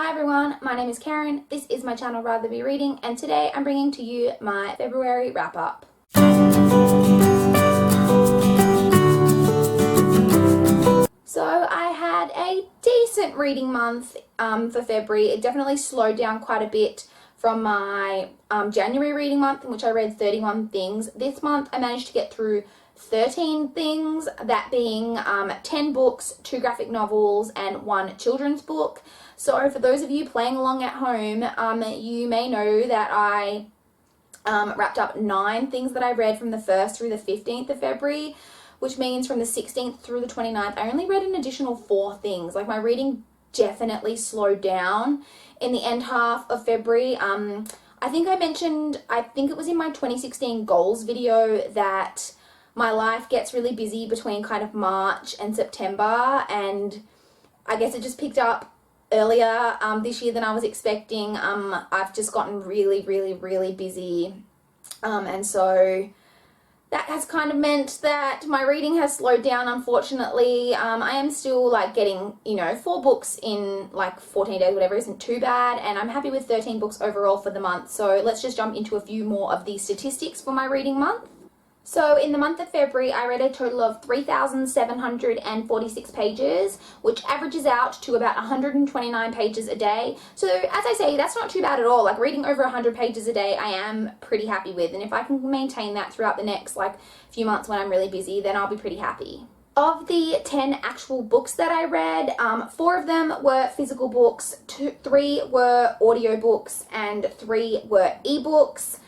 Hi everyone, my name is Karen, this is my channel RatherBeReading, and today I'm bringing to you my February wrap-up. So I had a decent reading month for February. It definitely slowed down quite a bit from my January reading month, in which I read 31 things. This month I managed to get through 13 things, that being 10 books, 2 graphic novels, and 1 children's book. So for those of you playing along at home, you may know that I wrapped up 9 things that I read from the 1st through the 15th of February, which means from the 16th through the 29th, I only read an additional 4 things. Like, my reading definitely slowed down in the end half of February. I think I mentioned, I think it was in my 2016 goals video, that my life gets really busy between kind of March and September, and I guess it just picked up earlier this year than I was expecting. I've just gotten really busy, and so that has kind of meant that my reading has slowed down, unfortunately. I am still like getting, 4 books in like 14 days, whatever, isn't too bad, and I'm happy with 13 books overall for the month. So let's just jump into a few more of the statistics for my reading month. So in the month of February, I read a total of 3,746 pages, which averages out to about 129 pages a day. So as I say, that's not too bad at all. Like, reading over 100 pages a day, I am pretty happy with. And if I can maintain that throughout the next few months when I'm really busy, then I'll be pretty happy. Of the 10 actual books that I read, 4 of them were physical books, 3 were audiobooks, and 3 were ebooks.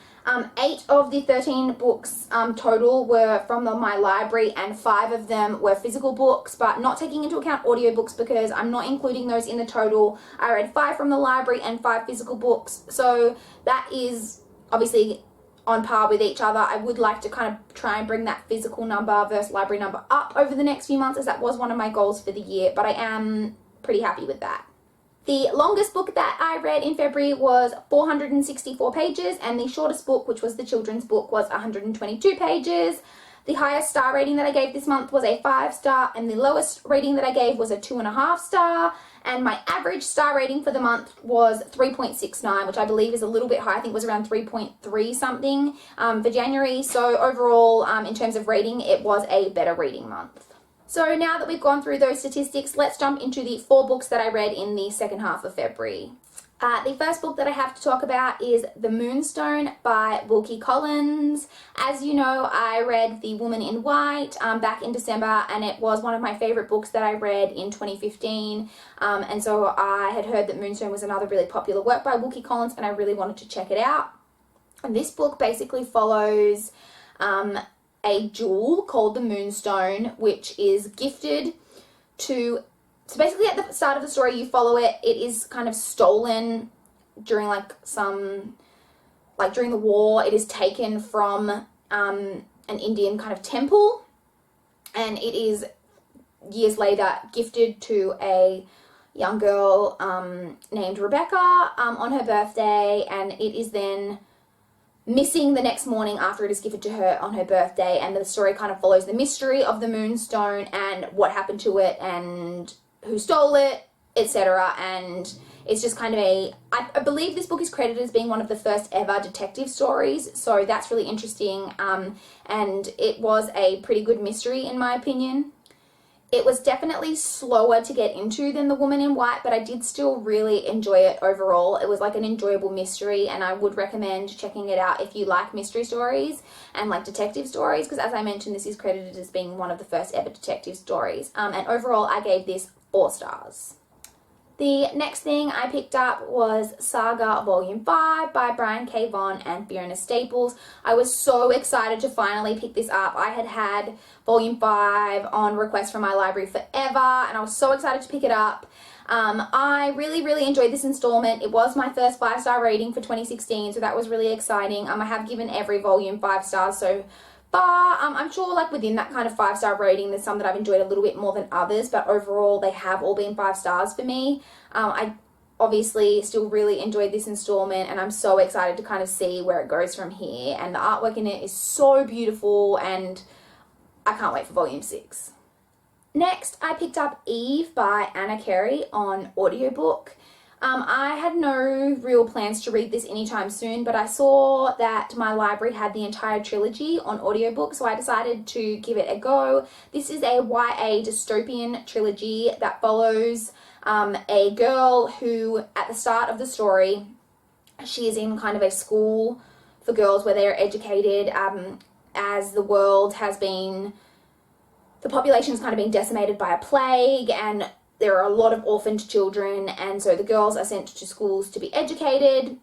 8 of the 13 books total were from my library, and 5 of them were physical books, but not taking into account audiobooks because I'm not including those in the total. I read 5 from the library and 5 physical books, so that is obviously on par with each other. I would like to kind of try and bring that physical number versus library number up over the next few months, as that was one of my goals for the year, but I am pretty happy with that. The longest book that I read in February was 464 pages, and the shortest book, which was the children's book, was 122 pages. The highest star rating that I gave this month was a 5-star, and the lowest rating that I gave was a 2.5-star, and my average star rating for the month was 3.69, which I believe is a little bit high. I think it was around 3.3 something for January. So overall, in terms of rating, it was a better reading month. So now that we've gone through those statistics, let's jump into the 4 books that I read in the second half of February. The first book that I have to talk about is The Moonstone by Wilkie Collins. As you know, I read The Woman in White back in December, and it was one of my favorite books that I read in 2015. And so I had heard that Moonstone was another really popular work by Wilkie Collins, and I really wanted to check it out. And this book basically follows a jewel called the Moonstone, which is gifted to, so basically at the start of the story you follow it, it is kind of stolen during during the war. It is taken from an Indian kind of temple, and it is years later gifted to a young girl named Rebecca on her birthday, and it is then missing the next morning after it is gifted to her on her birthday, and the story kind of follows the mystery of the Moonstone and what happened to it and who stole it, etc. And it's just kind of I believe this book is credited as being one of the first ever detective stories, so that's really interesting, and it was a pretty good mystery in my opinion. It was definitely slower to get into than The Woman in White, but I did still really enjoy it overall. It was like an enjoyable mystery, and I would recommend checking it out if you like mystery stories and like detective stories, because as I mentioned, this is credited as being one of the first ever detective stories. And overall, I gave this 4 stars. The next thing I picked up was Saga Volume 5 by Brian K. Vaughan and Fiona Staples. I was so excited to finally pick this up. I had had Volume 5 on request from my library forever, and I was so excited to pick it up. I really enjoyed this installment. It was my first 5-star rating for 2016, so that was really exciting. I have given every volume 5 stars so far. I'm sure within that kind of 5-star rating, there's some that I've enjoyed a little bit more than others, but overall they have all been 5 stars for me. I obviously still really enjoyed this installment, and I'm so excited to kind of see where it goes from here, and the artwork in it is so beautiful, and I can't wait for volume 6. Next, I picked up Eve by Anna Carey on audiobook. I had no real plans to read this anytime soon, but I saw that my library had the entire trilogy on audiobook, so I decided to give it a go. This is a YA dystopian trilogy that follows a girl who, at the start of the story, she is in kind of a school for girls where they are educated, as the world has been, the population's kind of been decimated by a plague, and there are a lot of orphaned children, and so the girls are sent to schools to be educated,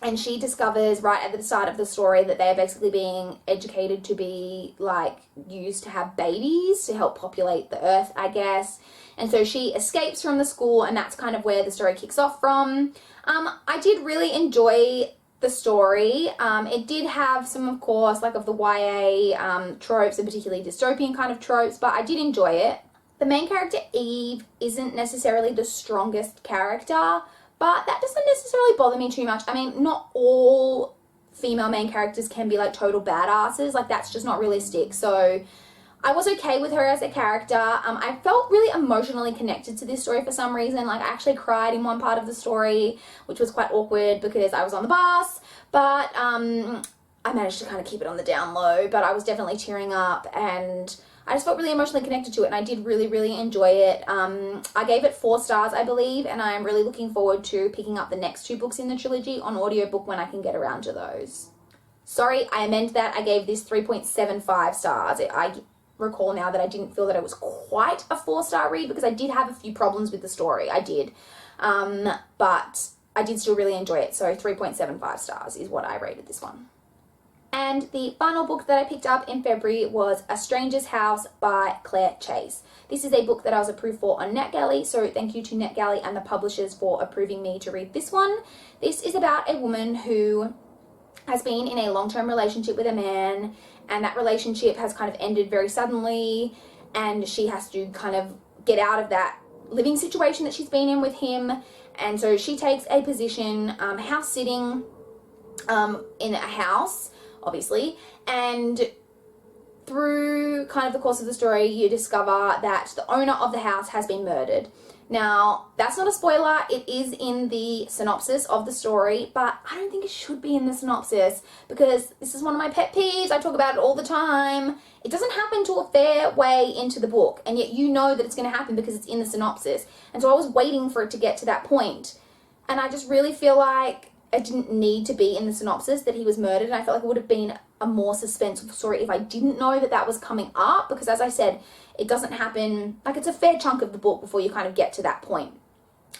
and she discovers right at the start of the story that they are basically being educated to be like used to have babies to help populate the earth, I guess. And so she escapes from the school, and that's kind of where the story kicks off from. I did really enjoy the story. It did have some, of course, like of the YA tropes, and particularly dystopian kind of tropes, but I did enjoy it. The main character, Eve, isn't necessarily the strongest character, but that doesn't necessarily bother me too much. I mean, not all female main characters can be like total badasses. Like, that's just not realistic. So I was okay with her as a character. I felt really emotionally connected to this story for some reason. Like, I actually cried in one part of the story, which was quite awkward because I was on the bus, but I managed to kind of keep it on the down low, but I was definitely tearing up, and I just felt really emotionally connected to it, and I did really, really enjoy it. I gave it 4 stars, I believe, and I am really looking forward to picking up the next 2 books in the trilogy on audiobook when I can get around to those. Sorry, I amend that. I gave this 3.75 stars. I recall now that I didn't feel that it was quite a 4-star read because I did have a few problems with the story. I did. But I did still really enjoy it, so 3.75 stars is what I rated this one. And the final book that I picked up in February was A Stranger's House by Claire Chase. This is a book that I was approved for on NetGalley, so thank you to NetGalley and the publishers for approving me to read this one. This is about a woman who has been in a long-term relationship with a man, and that relationship has kind of ended very suddenly, and she has to kind of get out of that living situation that she's been in with him. And so she takes a position house sitting in a house, obviously, and through kind of the course of the story you discover that the owner of the house has been murdered. Now, that's not a spoiler, it is in the synopsis of the story, but I don't think it should be in the synopsis because this is one of my pet peeves. I talk about it all the time. It doesn't happen till a fair way into the book, and yet you know that it's going to happen because it's in the synopsis. And so I was waiting for it to get to that point, and I just really feel like it didn't need to be in the synopsis that he was murdered, and I felt like it would have been a more suspenseful story if I didn't know that that was coming up, because as I said, it doesn't happen, like it's a fair chunk of the book before you kind of get to that point.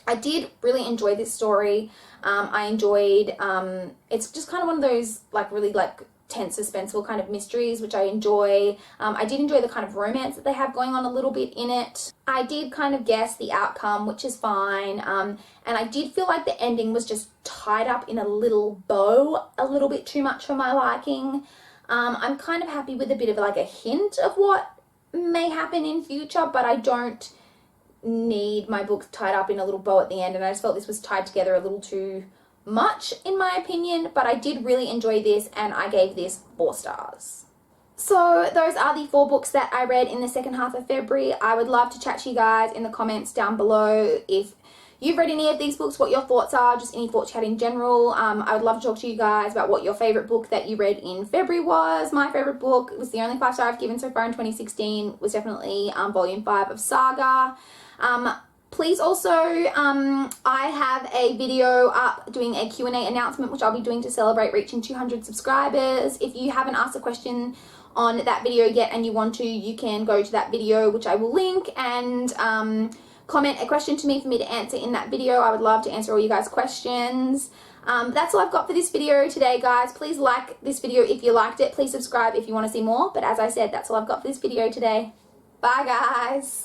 I did really enjoy this story. I enjoyed, it's just kind of one of those like really like tense, suspenseful kind of mysteries, which I enjoy. I did enjoy the kind of romance that they have going on a little bit in it. I did kind of guess the outcome, which is fine. And I did feel like the ending was just tied up in a little bow a little bit too much for my liking. I'm kind of happy with a bit of like a hint of what may happen in future, but I don't need my books tied up in a little bow at the end, and I just felt this was tied together a little too much in my opinion. But I did really enjoy this, and I gave this 4 stars. So those are the 4 books that I read in the second half of February. I would love to chat to you guys in the comments down below if you've read any of these books, what your thoughts are, just any thoughts you had in general. I would love to talk to you guys about what your favorite book that you read in February was. My favorite book was the only 5-star I've given so far in 2016 was definitely volume 5 of Saga. Please also, I have a video up doing a Q&A announcement, which I'll be doing to celebrate reaching 200 subscribers. If you haven't asked a question on that video yet and you want to, you can go to that video, which I will link, and comment a question to me for me to answer in that video. I would love to answer all you guys' questions. That's all I've got for this video today, guys. Please like this video if you liked it. Please subscribe if you want to see more. But as I said, that's all I've got for this video today. Bye, guys.